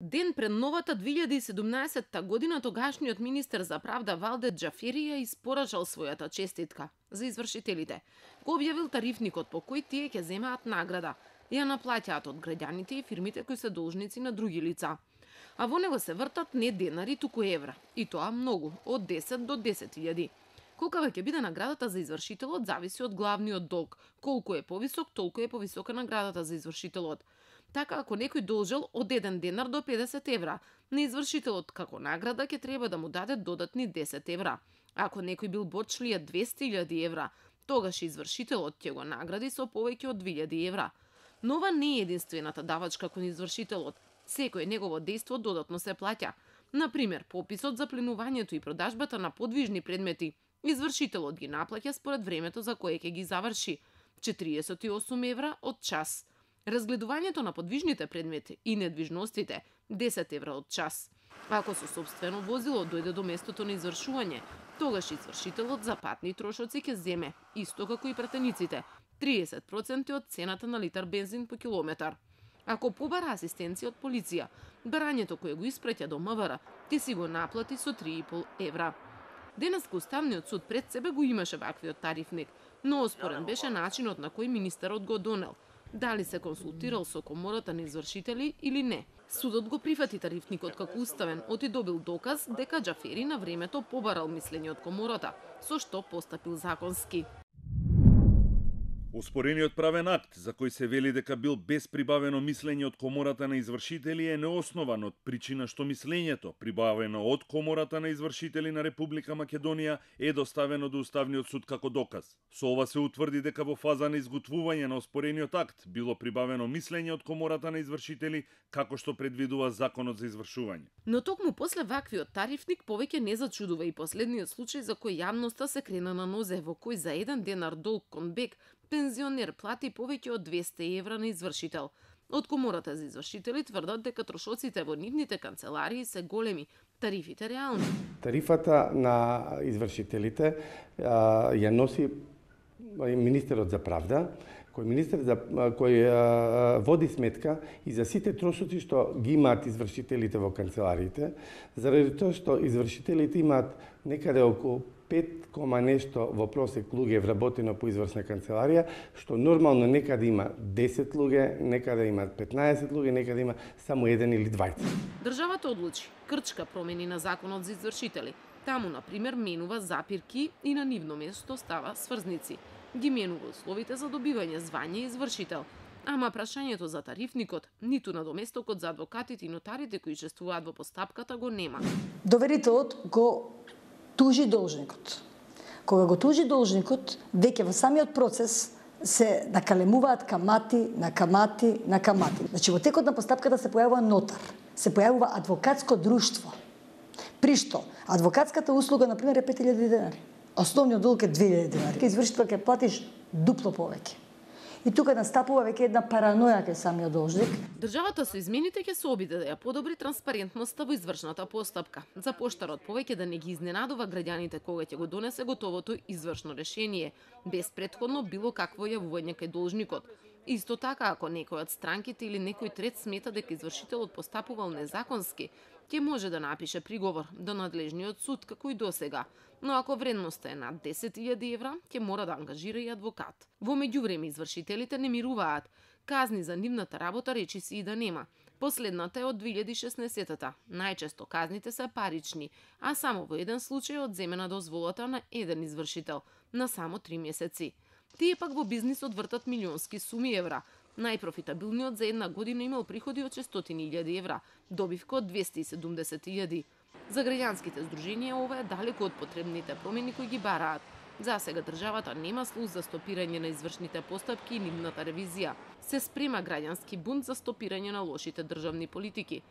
Ден пред новата 2017 година тогашниот министер за правда Валде Џафери ја испорачал својата честитка за извршителите. Го објавил тарифникот по кој тие ќе земаат награда, ја наплаќаат од граѓаните и фирмите кои се должници на други лица. А во него се вртат не денари, туку евра, и тоа многу, од 10 до 10.000. Колкава ќе биде наградата за извршителот зависи од главниот долг. Колку е повисок, толку е повисока наградата за извршителот. Така, ако некој должел од 1 денар до 50 евра, на извршителот како награда ќе треба да му даде додатни 10 евра. Ако некој бил борчлија 200.000 евра, тогаш извршителот ќе го награди со повеќе од 2.000 евра. Но ова не е единствената давачка кон извршителот. Секој негово дејство додатно се плаќа. Например, пописот за пленувањето и продажбата на подвижни предмети. Извршителот ги наплаќа според времето за кое ќе ги заврши. 48 евра од час. Разгледувањето на подвижните предмети и недвижностите 10 евра од час. Ако со собствено возило дојде до местото на извршување, тогаш извршителот за патни трошоци ќе земе, исто како и пратениците, 30% од цената на литар бензин по километар. Ако побара асистенција од полиција, барањето кое го испраќа до МВР, ти си го наплати со 3,5 евра. Денеска Уставниот суд пред себе го имаше ваквиот тарифник, но оспорен беше начинот на кој министерот го донел. Дали се консултирал со комората на извршители или не. Судот го прифати тарифникот како уставен, оти добил доказ дека Џафери на времето побарал мислење од комората, со што постапил законски. Оспорениот правен акт, за кој се вели дека бил без прибавено мислење од комората на извршители, е неоснован од причина што мислењето, прибавено од комората на извршители на Република Македонија, е доставено до Уставниот суд како доказ. Со ова се утврди дека во фаза на изготвување на оспорениот акт било прибавено мислење од комората на извршители, како што предвидува Законот за извршување. Но токму после ваквиот тарифник повеќе не зачудува и последниот случај за кој јавноста се крена на нозе, во кој за 1 денар долг кон бег пензионер плати повеќе од 200 евра на извршител. Од комората за извршители тврдат дека трошоците во нивните канцеларии се големи, тарифите реални. Тарифата на извршителите ја носи министерот за правда, кој води сметка и за сите трошоци што ги имаат извршителите во канцелариите, заради тоа што извршителите имаат некаде околу 5 нешто во просек луѓе вработено по извршна канцеларија, што нормално некаде има 10 луѓе, некаде има 15 луѓе, некаде има само 1 или 2. Државата одлучи крчка промени на Законот за извршители. Таму, например, менува запирки и на нивно место става сврзници. Ги менува условите за добивање звање извршител. Ама прашањето за тарифникот, ниту на доместокот за адвокатите и нотарите кои учествуваат во постапката го нема. Доверителот го тужи должникот. Кога го тужи должникот, веќе во самиот процес се накалемуваат камати, на камати, на камати. Значи, во текот на постапката се појавува нотар, се појавува адвокатско друштво. При што? Адвокатската услуга, например, е 5.000 денари. Основниот долг е 2.000 денари. Ке извршител ќе платиш дупло повеќе. И тука настапува веќе една параноја кај самиот должник. Државата со измените ќе се обиде да ја подобри транспарентноста во извршната постапка. За поштарот повеќе да не ги изненадува граѓаните кога ќе го донесе готовото извршно решение, без претходно било какво јавување кај должникот. Исто така, ако некој од странките или некој трет смета дека извршителот постапувал незаконски, ќе може да напише приговор до надлежниот суд како и досега. Но ако вредноста е над 10.000 евра, ќе мора да ангажира и адвокат. Во меѓувреме извршителите не мируваат. Казни за нивната работа речиси и да нема. Последната е од 2016-та. Најчесто казните се парични, а само во еден случај одземена дозволата на еден извршител на само 3 месеци. Тие пак во бизнисот вртат милионски суми евра. Најпрофитабилниот за една година имал приходи од 600.000 евра, добивка од 270.000. За граѓанските здруженија ова е далеку од потребните промени кои ги бараат. За сега државата нема слух за стопирање на извршните постапки и нивната ревизија. Се спрема граѓански бунт за стопирање на лошите државни политики.